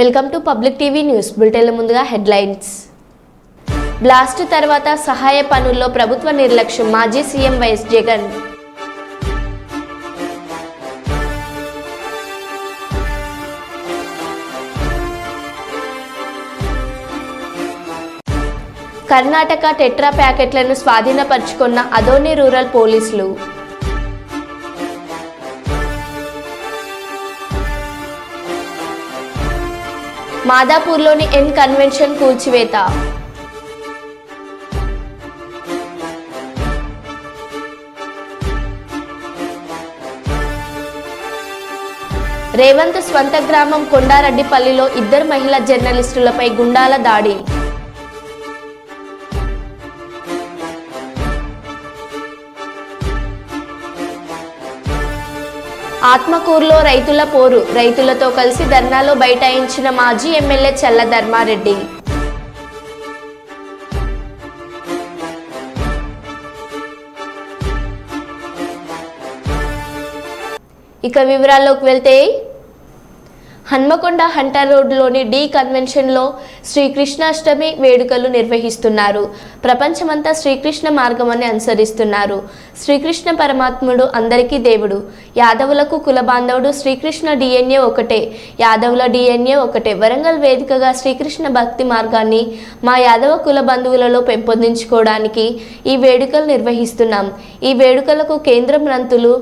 Welcome to Public TV news బులెటిన్ల ముందుగా headlines. Blast తర్వాత సహాయ పనుల్లో ప్రభుత్వ నిర్లక్ష్యం మాజీ CM YS Jagan. Karnataka tetra ప్యాకెట్లను స్వాధీనపరుచుకున్న అదోని రూరల్ పోలీసులు. మాదాపూర్లోని ఎన్ కన్వెన్షన్ కూల్చివేత. రేవంత్ స్వంత గ్రామం కొండారెడ్డిపల్లిలో ఇద్దరు మహిళా జర్నలిస్టులపై గుండాల దాడి. ఆత్మకూరులో రైతుల పోరు, రైతులతో కలిసి ధర్నాలో బైఠాయించిన మాజీ ఎమ్మెల్యే చల్ల ధర్మారెడ్డి. ఇక వివరాల్లోకి వెళ్తే, హన్మకొండ హంటర్ రోడ్లోని డి కన్వెన్షన్లో శ్రీకృష్ణాష్టమి వేడుకలు నిర్వహిస్తున్నారు. ప్రపంచమంతా శ్రీకృష్ణ మార్గమని అనుసరిస్తున్నారు. శ్రీకృష్ణ పరమాత్ముడు అందరికీ దేవుడు. యాదవులకు కుల బాంధవుడు. శ్రీకృష్ణ డిఎన్ఏ ఒకటే, యాదవుల డిఎన్ఏ ఒకటే. వరంగల్ వేదికగా శ్రీకృష్ణ భక్తి మార్గాన్ని మా యాదవ కుల బంధువులలో పెంపొందించుకోవడానికి ఈ వేడుకలు నిర్వహిస్తున్నాం. ఈ వేడుకలకు కేంద్ర మంత్రులు,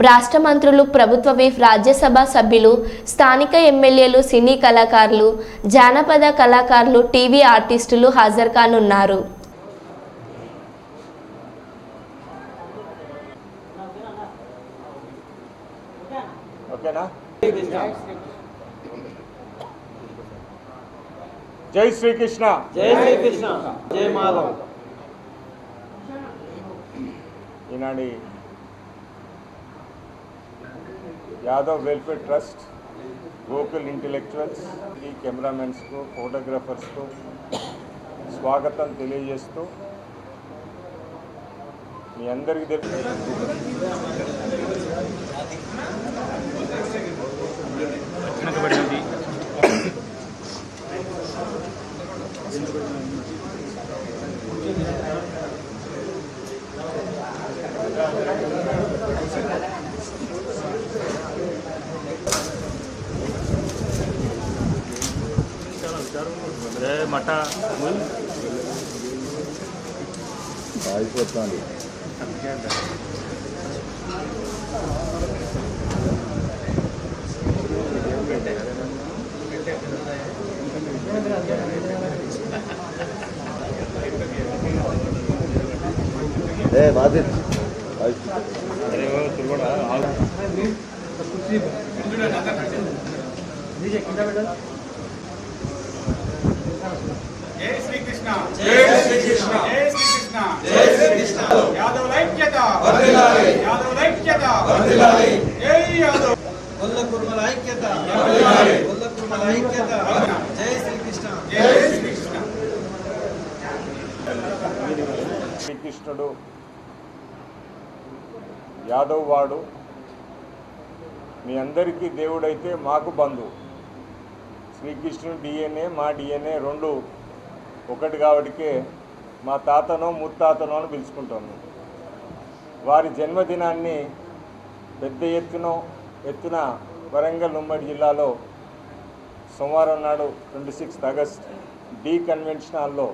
రాష్ట్ర మంత్రులు, ప్రభుత్వ విప్, రాజ్యసభ సభ్యులు, స్థానిక ఎమ్మెల్యేలు, సినీ కళాకారులు, జానపద కళాకారులు, టీవీ ఆర్టిస్టులు హాజరు కానున్నారు. జై శ్రీకృష్ణ, జై శ్రీకృష్ణ, జై మాధవ్. ఈనాడు Yadav welfare trust, local intellectuals, ఈ కెమెరామెన్స్కు, ఫోటోగ్రాఫర్స్కు స్వాగతం తెలియజేస్తూ మీ అందరికీ తెలుసు మఠ అయిపోతుంది. జై శ్రీకృష్ణ, జై శ్రీకృష్ణ, జై శ్రీకృష్ణ, జై శ్రీకృష్ణ. యాదవ్ ఐక్యత వర్ధిల్లాలి, యాదవ్ ఐక్యత వర్ధిల్లాలి. జై యాదవ్. గొల్ల కుర్మల ఐక్యత వర్ధిల్లాలి, గొల్ల కుర్మల ఐక్యత. జై శ్రీకృష్ణ, జై శ్రీకృష్ణ. శ్రీకృష్ణుడు యాదవ్ వాడు, మీ అందరికీ దేవుడైతే మాకు బంధువు. శ్రీకృష్ణుడు డిఎన్ఏ, మా డిఎన్ఏ రెండు ఒకటి కాబట్టికే మా తాతనో ముత్తాతనో అని పిలుచుకుంటాము. వారి జన్మదినాన్ని పెద్ద ఎత్తున వరంగల్ ఉమ్మడి జిల్లాలో సోమవారం నాడు 26 ఆగస్ట్ డి కన్వెన్షన్ హాల్లో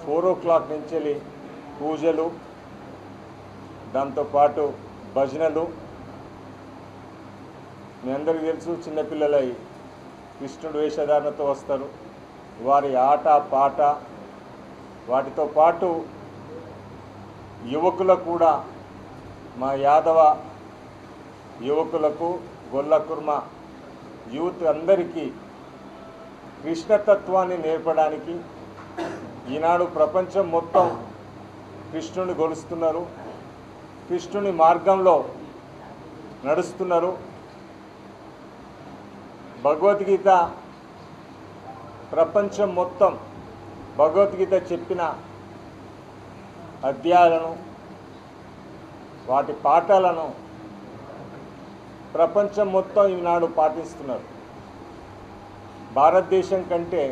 4 o'clock నుంచి వెళ్ళి పూజలు, దాంతోపాటు భజనలు. మీ అందరికీ తెలుసు, చిన్నపిల్లలై కృష్ణుడు వేషధారణతో వస్తారు. వారి ఆట పాట, వాటితో పాటు యువకులకు కూడా, మా యాదవ యువకులకు, గొల్ల కుర్మ యూత్ అందరికీ కృష్ణతత్వాన్ని నేర్పడానికి ఈనాడు ప్రపంచం మొత్తం కృష్ణుని కొలుస్తున్నారు, కృష్ణుని మార్గంలో నడుస్తున్నారు. భగవద్గీత ప్రపంచం మొత్తం భగవద్గీత చెప్పిన అధ్యాయాలను, వాటి పాఠాలను ప్రపంచం మొత్తం ఈనాడు పాటిస్తున్నారు. భారతదేశం కంటే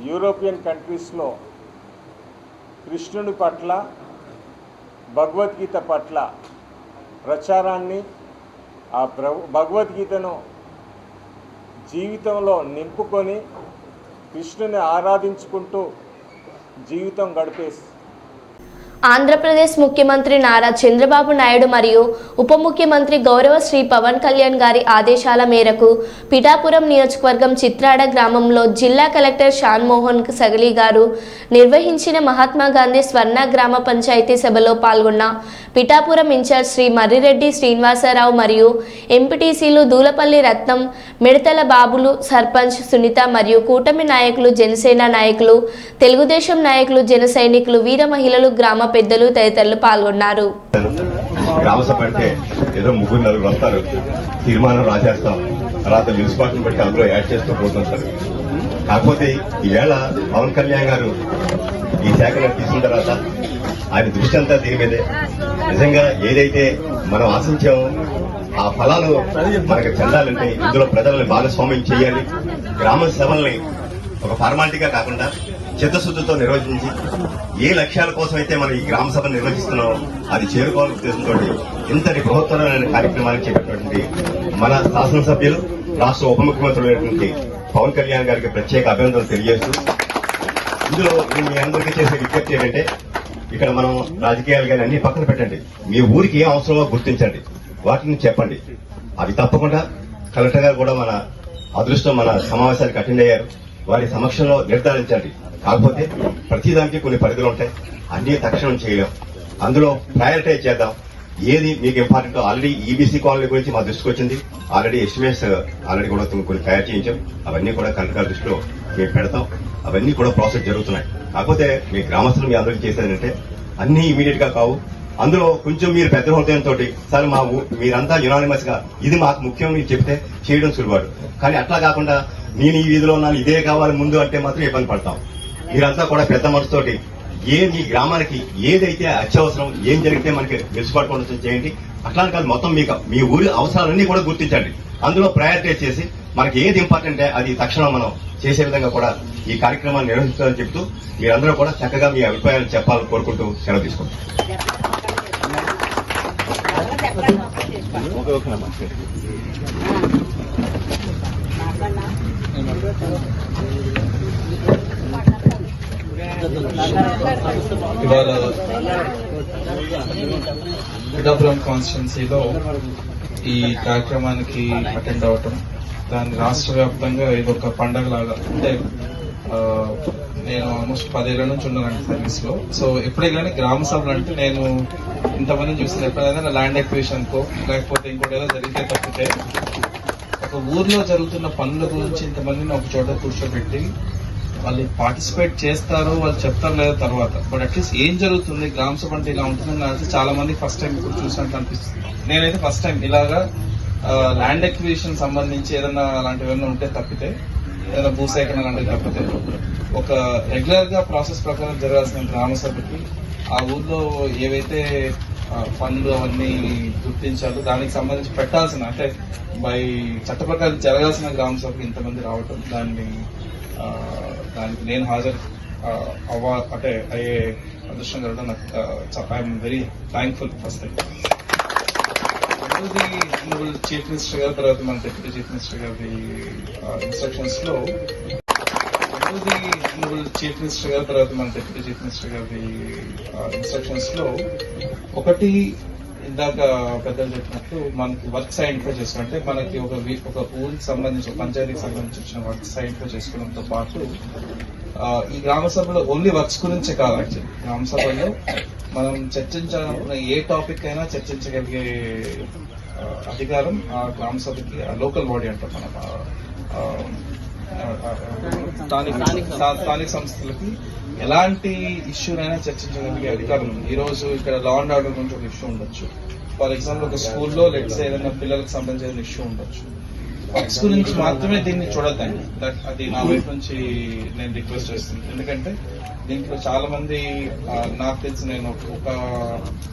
యూరోపియన్ కంట్రీస్లో కృష్ణుడి పట్ల భగవద్గీత పట్ల ప్రచారాన్ని భగవద్గీతను జీవితంలో నింపుకొని కృష్ణుని ఆరాధించుకుంటూ జీవితం గడిపే ఆంధ్రప్రదేశ్ ముఖ్యమంత్రి నారా చంద్రబాబు నాయుడు మరియు ఉప ముఖ్యమంత్రి గౌరవ శ్రీ పవన్ కళ్యాణ్ గారి ఆదేశాల మేరకు పిఠాపురం నియోజకవర్గం చిత్రాడ గ్రామంలో జిల్లా కలెక్టర్ షాన్మోహన్ సగలి గారు నిర్వహించిన మహాత్మా గాంధీ స్వర్ణ గ్రామ పంచాయతీ సభలో పాల్గొన్న పిఠాపురం ఇన్ఛార్జ్ శ్రీ మర్రిరెడ్డి శ్రీనివాసరావు మరియు ఎంపీటీసీలు దూలపల్లి రత్నం, మిడతల బాబులు, సర్పంచ్ సునీత మరియు కూటమి నాయకులు, జనసేన నాయకులు, తెలుగుదేశం నాయకులు, జన సైనికులు, వీర మహిళలు, గ్రామ పెద్దలు తదితరులు పాల్గొన్నారు. గ్రామ సభ అంటే ఏదో 3-4 వస్తారు, తీర్మానం రాసేస్తాం, తర్వాత మున్సిపాలిటీని బట్టి అందులో యాడ్ చేస్తూ పోతుంటారు. కాకపోతే ఈవేళ పవన్ కళ్యాణ్ గారు ఈ శాఖను తీసుకున్న తర్వాత ఆయన దృష్టి అంతా దీని మీదే. నిజంగా ఏదైతే మనం ఆశించామో ఆ ఫలాలు మనకు చెందాలంటే ఇందులో ప్రజలను భాగస్వామ్యం చేయాలి. గ్రామ సభల్ని ఒక ఫార్మాలిటీగా కాకుండా చిత్తశుద్ధితో నిర్వహించి ఏ లక్ష్యాల కోసం అయితే మనం ఈ గ్రామ సభను నిర్వహిస్తున్నామో అది చేరుకోవాలనే ఉద్దేశంతో ఇంతటి బృహత్తరమైన కార్యక్రమానికి చేపట్టినటువంటి మన శాసనసభ్యులు, రాష్ట్ర ఉప ముఖ్యమంత్రులైనటువంటి పవన్ కళ్యాణ్ గారికి ప్రత్యేక అభినందనలు తెలియజేస్తూ, ఇందులో నేను మీ అందరికీ చేసే విజ్ఞప్తి ఏంటంటే, ఇక్కడ మనం రాజకీయాలు కానీ అన్ని పక్కన పెట్టండి. మీ ఊరికి ఏం అవసరమో గుర్తించండి, వాటిని చెప్పండి. అవి తప్పకుండా కలెక్టర్ గారు కూడా మన అదృష్టం మన సమావేశానికి అటెండ్ అయ్యారు, వారి సమక్షంలో నిర్ధారించండి. కాకపోతే ప్రతిదానికి కొన్ని పరిధులు ఉంటాయి, అన్ని తక్షణం చేయలేం. అందులో ప్రయారిటైజ్ చేద్దాం. ఏది మీకు ఇంపార్టెంట్. ఆల్రెడీ ఈబీసీ కాలనీ గురించి మా దృష్టికి వచ్చింది, ఆల్రెడీ ఎస్టిమేట్స్ ఆల్రెడీ కూడా కొన్ని తయారు చేయించాం. అవన్నీ కూడా కలెక్టర్ గారి దృష్టిలో మేము పెడతాం. అవన్నీ కూడా ప్రాసెస్ జరుగుతున్నాయి. కాకపోతే మీ గ్రామస్తులు మీ అందరికీ చేసేదంటే అన్ని ఇమీడియట్ గా కావు. అందులో కొంచెం మీరు పెద్ద హృదయంతో సార్ మీరంతా యునానిమస్ గా ఇది మాకు ముఖ్యం మీరు చెప్తే చేయడం సులువాడు. కానీ అట్లా కాకుండా నేను ఈ వీధిలో ఉన్నాను ఇదే కావాలి ముందు అంటే మాత్రం ఇబ్బంది పడతాం. మీరంతా కూడా పెద్ద మనసుతోటి మీ గ్రామానికి ఏదైతే అత్యవసరం, ఏం జరిగితే మనకి నిలిచిపడుకోవడం చేయండి. అట్లా కాదు, మొత్తం మీ ఊరి అవసరాలన్నీ కూడా గుర్తించండి. అందులో ప్రయారిటైజ్ చేసి మనకి ఏది ఇంపార్టెంట్ అది తక్షణం మనం చేసే విధంగా కూడా ఈ కార్యక్రమాన్ని నిర్వహించాలని చెప్తూ మీరందరూ కూడా చక్కగా మీ అభిప్రాయాలు చెప్పాలని కోరుకుంటూ సెలవు తీసుకుంటాం. ఇవాళ పిఠాపురం కాన్స్టిట్యున్సీలో ఈ కార్యక్రమానికి అటెండ్ అవటం, దాన్ని రాష్ట్ర వ్యాప్తంగా ఇదొక పండగ లాగా. అంటే నేను ఆల్మోస్ట్ 10 ఏళ్ల నుంచి ఉన్నాను సర్వీస్ లో. సో ఎప్పుడే కానీ గ్రామ సభలు అంటే నేను ఇంతమందిని చూస్తాను. ఎప్పుడైనా ల్యాండ్ ఎక్విజిషన్ కో లేకపోతే ఇంకోటి ఏదో జరిగితే తప్పితే ఒక ఊర్లో జరుగుతున్న పనుల గురించి ఇంతమందిని ఒక చోట కూర్చోబెట్టి వాళ్ళు పార్టిసిపేట్ చేస్తారు, వాళ్ళు చెప్తారు లేదా తర్వాత, బట్ అట్లీస్ట్ ఏం జరుగుతుంది గ్రామ సభ అంటే ఇలా ఉంటుందని నాకు చాలా మంది ఫస్ట్ టైం ఇప్పుడు చూసినట్టు అనిపిస్తుంది. నేనైతే ఫస్ట్ టైం ఇలాగా ల్యాండ్ ఎక్విజిషన్ సంబంధించి ఏదైనా అలాంటివన్నీ ఉంటే తప్పితే, ఏదైనా భూసేకరణ లాంటివి తప్పితే, ఒక రెగ్యులర్ గా ప్రాసెస్ ప్రకారం జరగాల్సిన గ్రామ సభకి ఆ ఊర్లో ఏవైతే ఫండ్లు అవన్నీ గుర్తించాలో దానికి సంబంధించి పెట్టాల్సిన, అంటే బై చట్ట ప్రకారం జరగాల్సిన గ్రామ సభకి ఇంతమంది రావటం, దానికి నేను హాజరు అంటే అయ్యే అదృష్టం జరగడం నాకు I'm very thankful. First thing chief minister గారు, తర్వాత మన డిప్యూటీ చీఫ్ మినిస్టర్ గారి ఇన్స్ట్రక్షన్స్ లో చీఫ్ మినిస్టర్ గారు, తర్వాత మన డిప్యూటీ చీఫ్ మినిస్టర్ గారి ఇన్స్ట్రక్షన్స్ లో ఒకటి ఇందాక పెద్దలు చెప్పినట్టు మనకి వర్క్స్ ఐడెంటిఫై చేసుకోవడం, అంటే మనకి ఒక ఊరికి సంబంధించి ఒక పంచాయతీకి సంబంధించి వచ్చిన వర్క్స్ ఐడెంటిఫై చేసుకోవడంతో పాటు ఈ గ్రామ సభలో ఓన్లీ వర్క్స్ గురించే కాదు, యాక్చువల్లీ గ్రామ సభలో మనం చర్చించాలనుకున్న ఏ టాపిక్ అయినా చర్చించగలిగే అధికారం ఆ గ్రామ సభకి, లోకల్ బాడీ అంటాం మనం, స్థానిక సంస్థలకి ఎలాంటి ఇష్యూనైనా చర్చించగలిగే అధికారం ఉంది. ఈ రోజు ఇక్కడ లా అండ్ ఆర్డర్ గురించి ఒక ఇష్యూ ఉండొచ్చు. ఫర్ ఎగ్జాంపుల్ ఒక స్కూల్లో లెట్స్ ఏదైనా పిల్లలకు సంబంధించిన ఇష్యూ ఉండొచ్చు. వర్క్స్ గురించి మాత్రమే దీన్ని చూడొద్దండి. అది నా వైపు నుంచి నేను రిక్వెస్ట్ చేస్తున్నాను. ఎందుకంటే దీంట్లో చాలా మంది నాకు తెలిసి నేను ఒక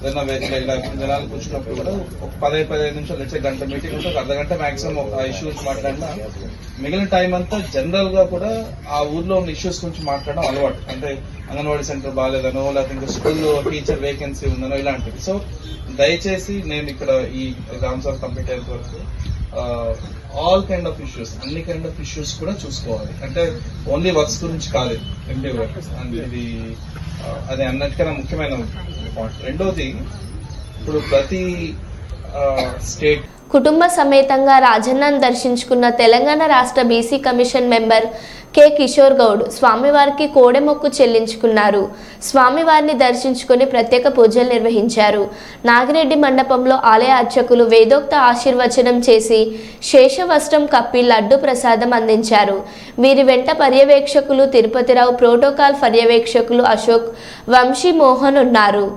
ఏదైనా ఇలా జనాలు కూర్చున్నప్పుడు కూడా ఒక 15 నిమిషాలు వచ్చే గంట మీటింగ్ ఉంటే ఒక అర్ధగంట మాక్సిమం ఒక ఇష్యూ గురించి మాట్లాడినా మిగిలిన టైం అంతా జనరల్ గా కూడా ఆ ఊర్లో ఉన్న ఇష్యూస్ గురించి మాట్లాడడం అలవాటు. అంటే అంగన్వాడీ సెంటర్ బాగాలేదనో, లేకపోతే స్కూల్లో టీచర్ వేకెన్సీ ఉందనో ఇలాంటివి. సో దయచేసి నేను ఇక్కడ ఈ రామ్సార్ కంప్లీట్ అయ్యే వరకు ఆల్ కైండ్ ఆఫ్ ఇష్యూస్, అన్ని కైండ్ ఆఫ్ ఇష్యూస్ కూడా చూసుకోవాలి. అంటే ఓన్లీ వర్క్స్ గురించి కాదు, ఎంటీ వర్క్స్ అండ్ ఇది అది అన్నట్టుగా ముఖ్యమైన పాయింట్. రెండోది, ఇప్పుడు ప్రతి స్టేట్ కుటుంబ సమేతంగా రాజన్నను దర్శించుకున్న తెలంగాణ రాష్ట్ర BC commission member K Kishore Goud స్వామివారికి కోడెమొక్కు చెల్లించుకున్నారు. స్వామివారిని దర్శించుకుని ప్రత్యేక పూజలు నిర్వహించారు. నాగిరెడ్డి మండపంలో ఆలయ అర్చకులు వేదోక్త ఆశీర్వచనం చేసి శేషవస్త్రం కప్పి లడ్డు ప్రసాదం అందించారు. వీరి వెంట పర్యవేక్షకులు తిరుపతిరావు, ప్రోటోకాల్ పర్యవేక్షకులు అశోక్, వంశీ మోహన్ ఉన్నారు.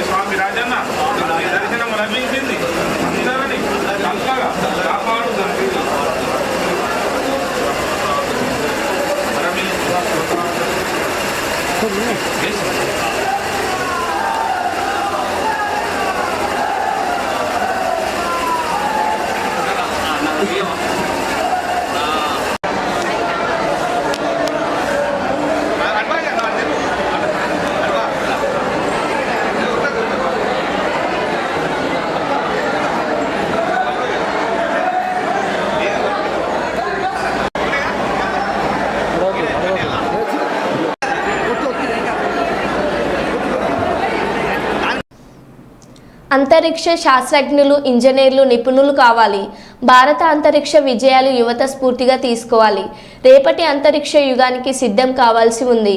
స్వామి రాజన్న దర్శనం లభించింది. అందరినీ చల్లగా కాపాడుతుంది. అంతరిక్ష శాస్త్రజ్ఞులు, ఇంజనీర్లు, నిపుణులు కావాలి. భారత అంతరిక్ష విజయాలు యువత స్ఫూర్తిగా తీసుకోవాలి. రేపటి అంతరిక్ష యుగానికి సిద్ధం కావాల్సి ఉంది.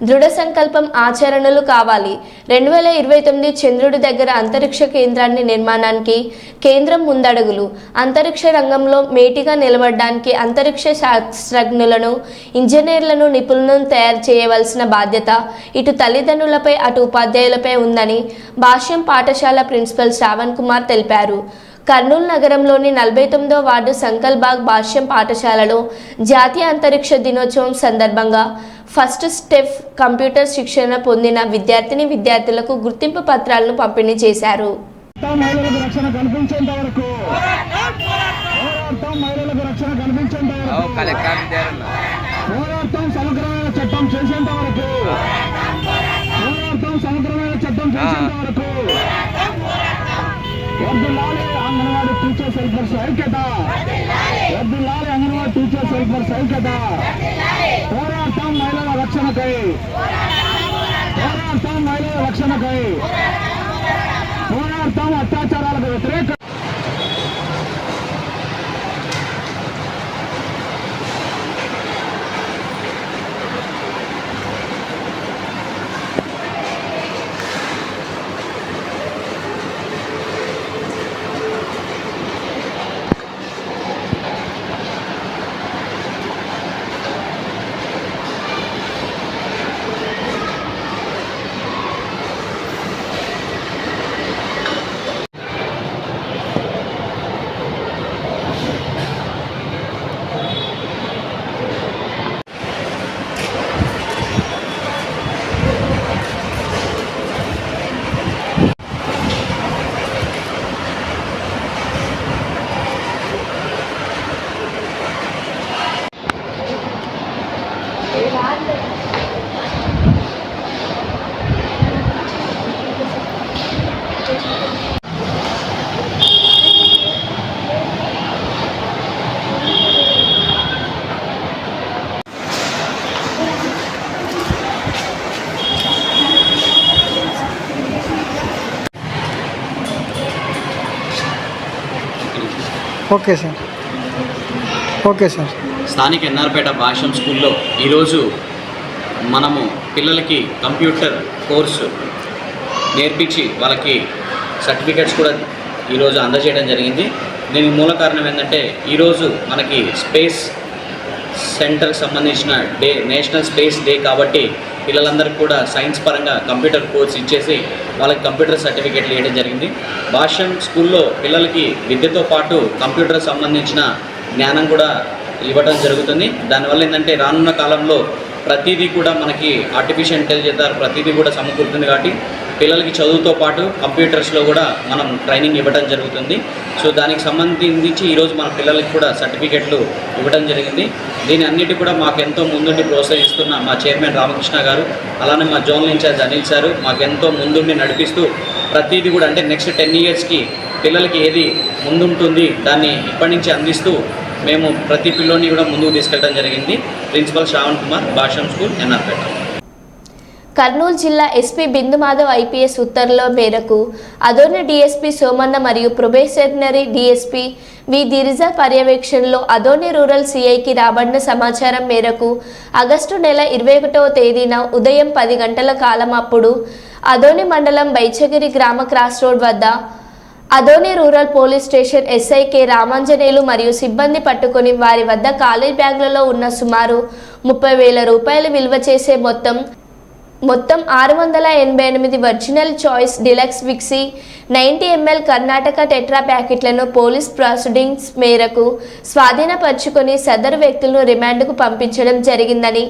దృఢ సంకల్పం, ఆచరణలు కావాలి. 2029 చంద్రుడి దగ్గర అంతరిక్ష కేంద్రాన్ని నిర్మాణానికి కేంద్రం ముందడుగులు. అంతరిక్ష రంగంలో మేటిగా నిలబడడానికి అంతరిక్ష శాస్త్రజ్ఞులను, ఇంజనీర్లను, నిపుణులను తయారు చేయవలసిన బాధ్యత ఇటు తల్లిదండ్రులపై, అటు ఉపాధ్యాయులపై ఉందని భాష్యం పాఠశాల ప్రిన్సిపల్ శ్రావణ్ కుమార్ తెలిపారు. కర్నూలు నగరంలోని 49వ వార్డు సంకల్బాగ్ భాష్యం పాఠశాలలో జాతీయ అంతరిక్ష దినోత్సవం సందర్భంగా ఫస్ట్ స్టెప్ కంప్యూటర్ శిక్షణ పొందిన విద్యార్థులకు గుర్తింపు పత్రాలను పంపిణీ చేశారు. అంగన్వాడీ టీచర్స్ హెల్పర్స్ ఐక్యత, అంగన్వాడీ టీచర్స్ హెల్పర్స్ ఐక్యత, పోరాటం మహిళల రక్షణకై, పోరాటం అత్యాచారాలకు వ్యతిరేక. Okay sir. Okay sir. స్థానిక ఎన్ఆర్పేట భాష్యం స్కూల్లో ఈరోజు మనము పిల్లలకి కంప్యూటర్ కోర్సు నేర్పించి వాళ్ళకి సర్టిఫికెట్స్ కూడా ఈరోజు అందజేయడం జరిగింది. దీనికి మూల కారణం ఏంటంటే ఈరోజు మనకి స్పేస్ సెంటర్కి సంబంధించిన డే, నేషనల్ స్పేస్ డే కాబట్టి పిల్లలందరికీ కూడా సైన్స్ పరంగా కంప్యూటర్ కోర్స్ ఇచ్చేసి వాళ్ళకి కంప్యూటర్ సర్టిఫికెట్లు ఇవ్వడం జరిగింది. భాష్యం స్కూల్లో పిల్లలకి విద్యతో పాటు కంప్యూటర్ సంబంధించిన జ్ఞానం కూడా ఇవ్వడం జరుగుతుంది. దానివల్ల ఏంటంటే రానున్న కాలంలో ప్రతిదీ కూడా మనకి ఆర్టిఫిషియల్ ఇంటెలిజెన్స్ ద్వారా ప్రతిదీ కూడా సమకూరుతుంది కాబట్టి పిల్లలకి చదువుతో పాటు కంప్యూటర్స్లో కూడా మనం ట్రైనింగ్ ఇవ్వడం జరుగుతుంది. సో దానికి సంబంధించి ఈరోజు మన పిల్లలకి కూడా సర్టిఫికెట్లు ఇవ్వడం జరిగింది. దీని అన్నిటి కూడా మాకు ఎంతో ముందుండి ప్రోత్సహిస్తున్న మా చైర్మన్ రామకృష్ణ గారు, అలానే మా జోనల్ ఇన్ఛార్జ్ అనిల్ సారు మాకు ఎంతో ముందుండి నడిపిస్తూ ప్రతిదీ కూడా అంటే నెక్స్ట్ 10 yearsకి పిల్లలకి ఏది ముందుంటుంది దాన్ని ఇప్పటి నుంచి అందిస్తూ మేము ప్రతి పిల్లోని కూడా ముందుకు తీసుకెళ్ళడం జరిగింది. ప్రిన్సిపల్ శ్రావణ్ కుమార్, భాష్యం స్కూల్, ఎన్ఆర్పేట. కర్నూలు జిల్లా ఎస్పీ బిందు మాధవ్ ఐపీఎస్ ఉత్తర్వుల మేరకు అదోని డీఎస్పీ సోమన్న మరియు ప్రొబేషనరీ డీఎస్పీ వి దిరిజా పర్యవేక్షణలో అదోని రూరల్ సిఐకి రాబడిన సమాచారం మేరకు ఆగస్టు నెల 21వ తేదీన ఉదయం 10 గంటల కాలం అప్పుడు అదోని మండలం బైచగిరి గ్రామ క్రాస్ రోడ్ వద్ద Adoni rural police station SI K Ramanjaneyulu మరియు సిబ్బంది పట్టుకొని వారి వద్ద ఖాళీ బ్యాగులలో ఉన్న సుమారు 30,000 రూపాయలు విలువ చేసే మొత్తం 688 ఒరిజినల్ చాయిస్ డిలక్స్ విక్సీ 90 ml కర్ణాటక టెట్రా ప్యాకెట్లను పోలీస్ ప్రొసీడింగ్స్ మేరకు స్వాధీనపరుచుకొని సదరు వ్యక్తులను రిమాండ్కు పంపించడం జరిగిందని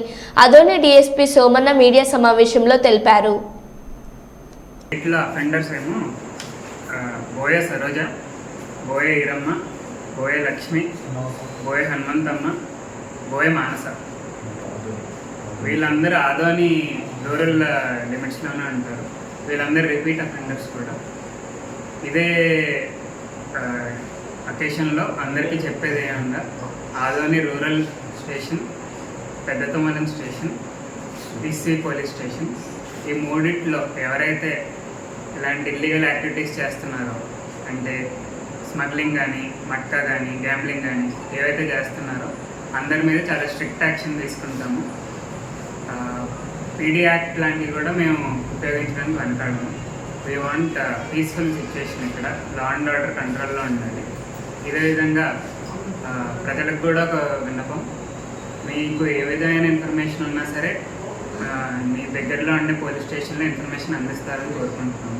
అదోని డీఎస్పీ సోమన్న మీడియా సమావేశంలో తెలిపారు. ఇట్లా అఫెండర్స్ ఏమో బోయ సరోజ, బోయ ఈరమ్మ, బోయ లక్ష్మి, బోయ హనుమంతమ్మ, బోయ మానస, వీళ్ళందరూ ఆదోని రూరల్ లిమిట్స్లోనే ఉంటారు. వీళ్ళందరూ రిపీట్ అఫెండర్స్ కూడా. ఇదే అకేషన్లో అందరికీ చెప్పేది ఏమన్నా, Adoni rural station, Peddathommalam station, PC police station, ఈ మూడిట్లో ఎవరైతే ఇలాంటి ఇల్లీగల్ యాక్టివిటీస్ చేస్తున్నారో, అంటే స్మగ్లింగ్ కానీ, మట్కా కానీ, గ్యాంబ్లింగ్ కానీ ఏవైతే చేస్తున్నారో అందరి మీద చాలా స్ట్రిక్ట్ యాక్షన్ తీసుకుంటాము. పీడీ యాక్ట్ లాంటివి కూడా మేము ఉపయోగించడానికి వెనకాడము. వీ వాంట్ పీస్ఫుల్ సిచ్యువేషన్, ఇక్కడ లా అండ్ ఆర్డర్ కంట్రోల్లో ఉండాలి. ఇదే విధంగా ప్రజలకు కూడా ఒక విన్నపం, మీకు ఏ విధమైన ఇన్ఫర్మేషన్ ఉన్నా సరే మీ దగ్గరలో ఉండే పోలీస్ స్టేషన్లో ఇన్ఫర్మేషన్ అందిస్తారని కోరుకుంటున్నాము.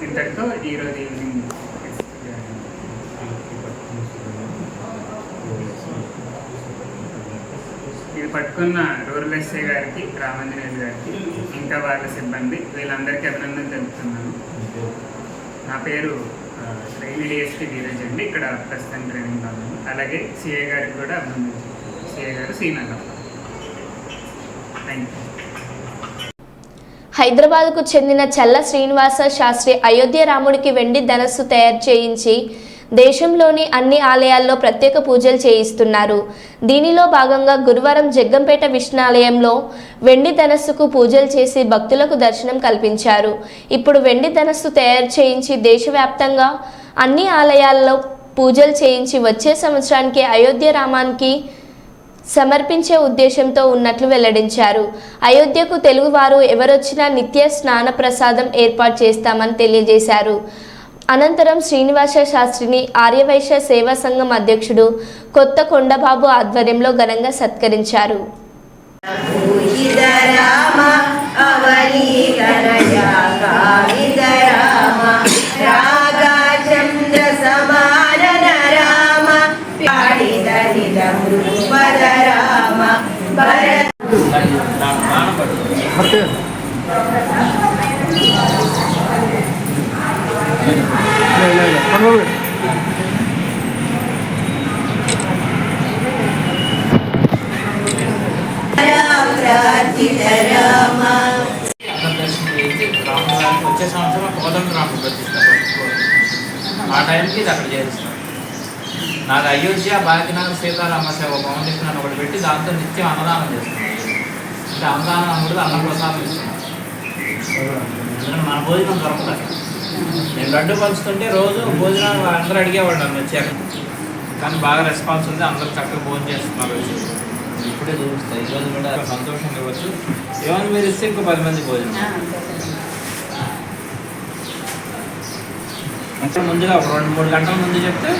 ఇంతటితో ఈరోజు ఈవినింగ్ ఇది పట్టుకున్న రూరల్ ఎస్ఐ గారికి, రామాంజనేయులు గారికి, ఇంకా వాళ్ళ సిబ్బంది వీళ్ళందరికీ అభినందనలు తెలుపుతున్నాను. నా పేరు ట్రైనీ డిఎస్పీ ధీరజ్ అండి, ఇక్కడ ప్రస్తుతం ట్రైనింగ్ కావాలి. అలాగే సిఐ గారికి కూడా అభినందించాను. సిఐ గారు శ్రీనగర్. Thank you. హైదరాబాద్కు చెందిన చల్ల శ్రీనివాస శాస్త్రి అయోధ్య రాముడికి వెండి ధనస్సు తయారు చేయించి దేశంలోని అన్ని ఆలయాల్లో ప్రత్యేక పూజలు చేయిస్తున్నారు. దీనిలో భాగంగా గురువారం జగ్గంపేట విష్ణాలయంలో వెండి ధనస్సుకు పూజలు చేసి భక్తులకు దర్శనం కల్పించారు. ఇప్పుడు వెండి ధనస్సు తయారు చేయించి దేశవ్యాప్తంగా అన్ని ఆలయాల్లో పూజలు చేయించి వచ్చే సంవత్సరానికి అయోధ్య రామానికి సమర్పించే ఉద్దేశంతో ఉన్నట్లు వెల్లడించారు. అయోధ్యకు తెలుగువారు ఎవరొచ్చినా నిత్య స్నాన ప్రసాదం ఏర్పాటు చేస్తామని తెలియజేశారు. అనంతరం శ్రీనివాస శాస్త్రిని ఆర్యవైశ్య సేవా సంఘం అధ్యక్షుడు కొత్త కొండబాబు ఆధ్వర్యంలో ఘనంగా సత్కరించారు. వచ్చే సంవత్సరం కోదండ రాముడు ప్రతిష్ట ఆ టైంకి ఇది అక్కడ చేస్తాం. నాకు అయోధ్య భాగ్యనగర్ సీతారామ సేవ ఫౌండేషన్ అని ఒకటి పెట్టి దాంతో నిత్యం అన్నదానం చేస్తున్నాం. అంటే అన్నదానం అని కూడా అన్నప్రసాదం ఇస్తున్నాం. ఎందుకంటే మన భోజనం దొరకదు. నేను లడ్డు పంచుతుంటే రోజు భోజనాలు అందరూ అడిగేవాళ్ళు నన్ను వచ్చాక, కానీ బాగా రెస్పాన్స్ ఉంది, అందరూ చక్కగా భోజనం చేస్తున్నారు. ఇప్పుడే చూపిస్తాయి, ఈరోజు కూడా సంతోషంగా ఇవ్వచ్చు. ఏమైనా మీరు ఇస్తే ఇంకో 10 మంది భోజనం. అంటే ముందుగా ఒక 2-3 గంటల ముందు చెప్తే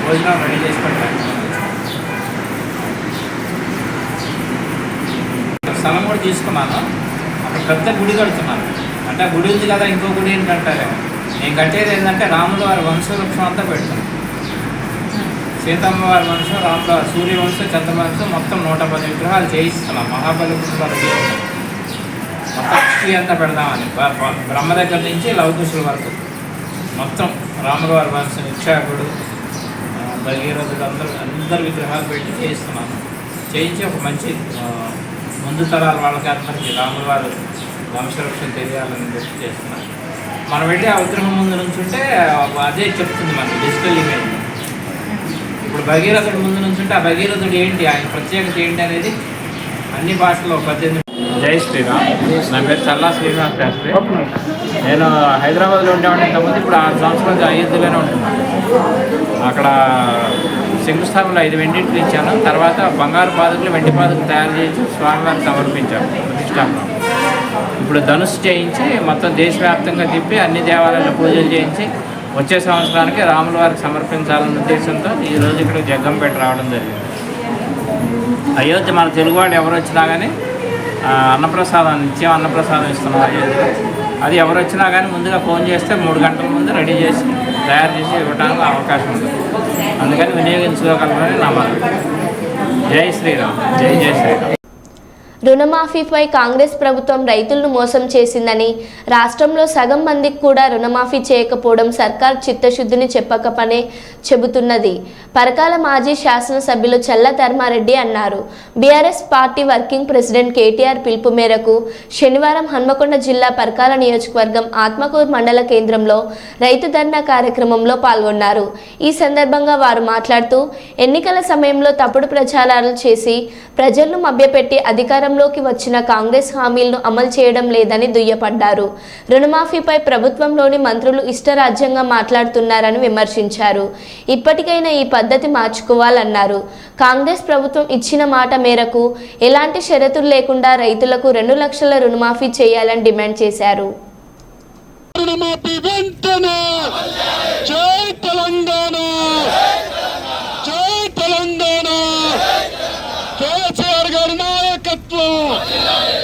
భోజనం రెడీ చేసి పెట్టాలి. స్థలం కూడా తీసుకున్నాను, అక్కడ పెద్ద గుడి కడుతున్నాను. అంటే గుడి ఉంది కదా, ఇంకో గుడి ఏంటంటారేమో. నేను కట్టేది ఏంటంటే రాముల వారి వంశవృక్షం అంతా పెడతాను. సీతమ్మ వారి వంశం, రాముల వారి సూర్యవంశం, చంద్రవంశం మొత్తం 110 విగ్రహాలు చేయిస్తున్నాం. మహాబలిపురం వారి మొత్తం హిస్టరీ అంతా పెడదామని, బ్రహ్మ దగ్గర నుంచి లవకుశుల వరకు మొత్తం రాముల వారి వంశం, ఇక్షాకుడు, భగీరథుడు అందరు విగ్రహాలు పెట్టి చేయిస్తున్నాను. చేయించి ఒక మంచి ముందు తరాల వాళ్ళకి అందరికీ రాముల వారు వంశవృక్షం తెలియాలని చెప్పి చేస్తున్నాను. మనం వెళ్ళి ఆ విగ్రహం ముందు నుంచి ఉంటే అదే చెప్తుంది మనకి డిజిటల్ ఇమేజ్. ఇప్పుడు భగీరథుడు ముందు నుంచి ఉంటే ఆ భగీరథుడు ఏంటి, ఆయన ప్రత్యేకత ఏంటి అనేది అన్ని భాషల్లో 18. జై శ్రీరామ్. నా పేరు చల్లా శ్రీనివాస్ శాస్త్రి. నేను హైదరాబాద్లో ఉండేవాడిని ఇంతకుముందు. ఇప్పుడు 6 సంవత్సరాలు అయోధ్యలోనే ఉంటున్నాను. అక్కడ శంకుస్థాపనలో 5 వెండిట్లు ఇచ్చాను. తర్వాత బంగారు పాదుకులు, వెండి పాదుకులు తయారు చేసి స్వామివారికి సమర్పించాను ప్రతిష్టాపన. ఇప్పుడు ధనుసు చేయించి మొత్తం దేశవ్యాప్తంగా తిప్పి అన్ని దేవాలయాల్లో పూజలు చేయించి వచ్చే సంవత్సరానికి రాముల వారికి సమర్పించాలన్న ఉద్దేశంతో ఈరోజు ఇక్కడ జగ్గంపేట రావడం జరిగింది. అయోధ్య మన తెలుగువాడు ఎవరు వచ్చినా కానీ అన్నప్రసాదం, నిత్యం అన్నప్రసాదం ఇస్తున్నాం అయోధ్యలో. అది ఎవరు వచ్చినా కానీ ముందుగా ఫోన్ చేస్తే 3 గంటల ముందు రెడీ చేసి తయారు చేసి ఇవ్వడానికి అవకాశం ఉంది. అందుకని వినియోగించుకోగలరని నా మాట. జై శ్రీరామ్. జై జై శ్రీరామ్. రుణమాఫీపై కాంగ్రెస్ ప్రభుత్వం రైతులను మోసం చేసిందని, రాష్ట్రంలో సగం మందికి కూడా రుణమాఫీ చేయకపోవడం సర్కార్ చిత్తశుద్ధిని చెప్పకపనే చెబుతున్నది పరకాల మాజీ శాసనసభ్యులు చల్ల ధర్మారెడ్డి అన్నారు. BRS party working president KTR పిలుపు మేరకు శనివారం హన్మకొండ జిల్లా పరకాల నియోజకవర్గం ఆత్మకూరు మండల కేంద్రంలో రైతు ధర్నా కార్యక్రమంలో పాల్గొన్నారు. ఈ సందర్భంగా వారు మాట్లాడుతూ ఎన్నికల సమయంలో తప్పుడు ప్రచారాలు చేసి ప్రజలను మభ్యపెట్టి అధికారంలోకి వచ్చిన కాంగ్రెస్ హామీలను అమలు చేయడం లేదని దుయ్యపడ్డారు. రుణమాఫీపై ప్రభుత్వంలోని మంత్రులు ఇష్టరాజ్యంగా మాట్లాడుతున్నారని విమర్శించారు. ఇప్పటికైనా ఈ పద్ధతి మార్చుకోవాలన్నారు. కాంగ్రెస్ ప్రభుత్వం ఇచ్చిన మాట మేరకు ఎలాంటి షరతులు లేకుండా రైతులకు 2 లక్షల రుణమాఫీ చేయాలని డిమాండ్ చేశారు.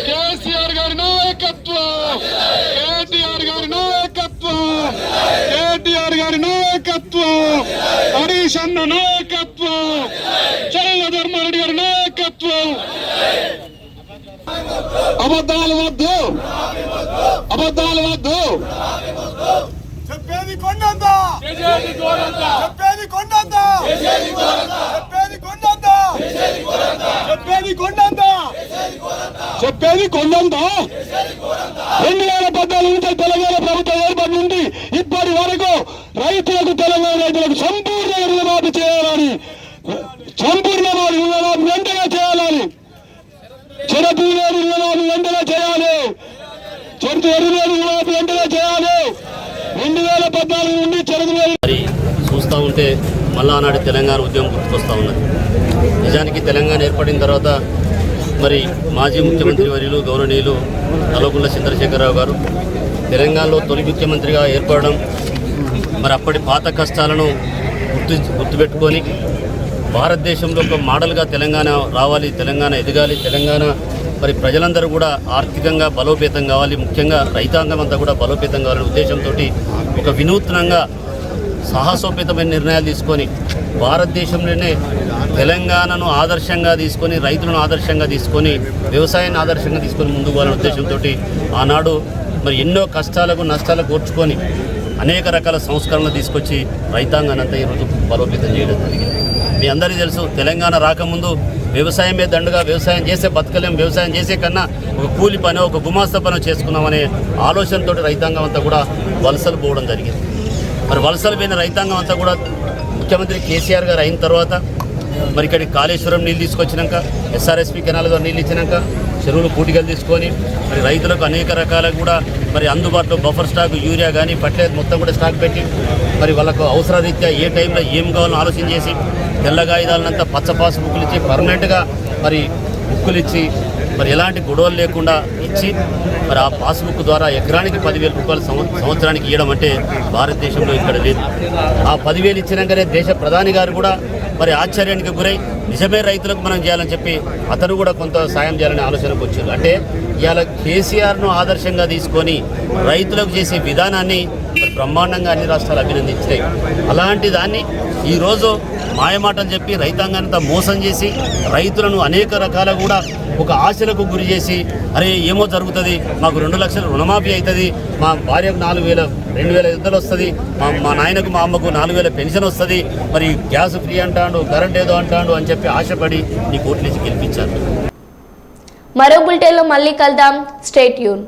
కేసీఆర్ గారి నాయకత్వం, కేటీఆర్ గారి నాయకత్వం, హరీష్ అన్న నాయకత్వం, చల్ల ధర్మారెడ్డి గారి నాయకత్వం. అబద్ధాలు వద్దు, అబద్ధాలు వద్దు. చెప్పేది కొండంతా, చెప్పేది కొండంతా, చెప్పేది కొండంతా, చెప్పేది కొండంతా, చెప్పేది కొండంతా. 2014 నుంచి తెలంగాణ ప్రభుత్వం ఏర్పడి నుండి ఇప్పటి వరకు రైతులకు, తెలంగాణ రైతులకు సంపూర్ణ రుణమాఫీ చేయాలని, సంపూర్ణ రుణమాఫీ వెంటనే చేయాలని, చెరకు రుణమాఫీ వెంటనే చేయాలి, చెరుకు రుణమాఫీ వెంటనే చేయాలి. 2014 నుండి చెరుకు చూస్తూ ఉంటే మళ్ళా ఆనాటి తెలంగాణ ఉద్యమం గుర్తుకొస్తూ ఉన్నది. నిజానికి తెలంగాణ ఏర్పడిన తర్వాత మరి మాజీ ముఖ్యమంత్రి వర్యులు గౌరవనీయులు కల్వకుంట్ల చంద్రశేఖరరావు గారు తెలంగాణలో తొలి ముఖ్యమంత్రిగా ఏర్పడడం, మరి అప్పటి పాత కష్టాలను గుర్తుపెట్టుకొని భారతదేశంలో ఒక మోడల్గా తెలంగాణ రావాలి, తెలంగాణ ఎదగాలి, తెలంగాణ మరి ప్రజలందరూ కూడా ఆర్థికంగా బలోపేతం కావాలి, ముఖ్యంగా రైతాంగం అంతా కూడా బలోపేతం కావాలనే ఉద్దేశంతో ఒక వినూత్నంగా సాహసోపేతమైన నిర్ణయాలు తీసుకొని భారతదేశంలోనే తెలంగాణను ఆదర్శంగా తీసుకొని, రైతులను ఆదర్శంగా తీసుకొని, వ్యవసాయాన్ని ఆదర్శంగా తీసుకొని ముందుకు పోవాలనే ఉద్దేశంతో ఆనాడు మరి ఎన్నో కష్టాలకు నష్టాలకు ఓర్చుకొని అనేక రకాల సంస్కరణలు తీసుకొచ్చి రైతాంగాన్ని అంతా ఈరోజు బలోపేతం చేయడం జరిగింది. మీ అందరికీ తెలుసు, తెలంగాణ రాకముందు వ్యవసాయమే దండుగా, వ్యవసాయం చేసే బతకలేం, వ్యవసాయం చేసే కన్నా ఒక కూలి పని, ఒక గుమాస్తా పని చేసుకున్నామనే ఆలోచనతో రైతాంగం అంతా కూడా వలసలు పోవడం జరిగింది. మరి వలసలు పోయిన రైతాంగం అంతా కూడా ముఖ్యమంత్రి కేసీఆర్ గారు అయిన తర్వాత మరి ఇక్కడికి కాళేశ్వరం నీళ్ళు తీసుకొచ్చినాక, ఎస్ఆర్ఎస్పి కెనాల్ ద్వారా నీళ్ళు ఇచ్చినాక, చెరువులు పూటికలు తీసుకొని మరి రైతులకు అనేక రకాల కూడా మరి అందుబాటులో బఫర్ స్టాక్ యూరియా కానీ ఫర్టిలైజర్ మొత్తం కూడా స్టాక్ పెట్టి మరి వాళ్ళకు అవసరరీత్యా ఏ టైంలో ఏం కావాలో ఆలోచన చేసి తెల్ల కాగితాలనంతా పచ్చ పాస్ బుక్కులు ఇచ్చి పర్మనెంట్గా మరి బుక్కులు ఇచ్చి మరి ఎలాంటి గొడవలు లేకుండా ఇచ్చి మరి ఆ పాస్బుక్ ద్వారా ఎకరానికి 10,000 రూపాయలు సంవత్సరానికి ఇవ్వడం అంటే భారతదేశంలో ఇక్కడ లేదు. ఆ 10,000 ఇచ్చినాకనే దేశ ప్రధాని గారు కూడా మరి ఆశ్చర్యానికి గురై నిజమే రైతులకు మనం చేయాలని చెప్పి అతను కూడా కొంత సాయం చేయాలనే ఆలోచనకు వచ్చారు. అంటే ఇవాళ కేసీఆర్ను ఆదర్శంగా తీసుకొని రైతులకు చేసే విధానాన్ని బ్రహ్మాండంగా అన్ని రాష్ట్రాలు అభినందించినాయి. అలాంటి దాన్ని ఈరోజు మాయమాటలు చెప్పి రైతాంగానంతా మోసం చేసి రైతులను అనేక రకాల కూడా ఒక ఆశలకు గురి చేసి అరే ఏమో జరుగుతుంది, మాకు 2 లక్షలు రుణమాఫీ అవుతుంది, మా భార్యకు 4,000 2,000 ఇద్దరు వస్తుంది, మా నాయనకు మా అమ్మకు 4,000 పెన్షన్ వస్తుంది, మరి గ్యాస్ ఫ్రీ అంటాడు, కరెంట్ ఏదో అంటాడు అని చెప్పి ఆశపడి ఈ కోర్టు నుంచి గెలిపించారు. మరో బులెటిన్లో మళ్ళీ కలుద్దాం. Stay tune.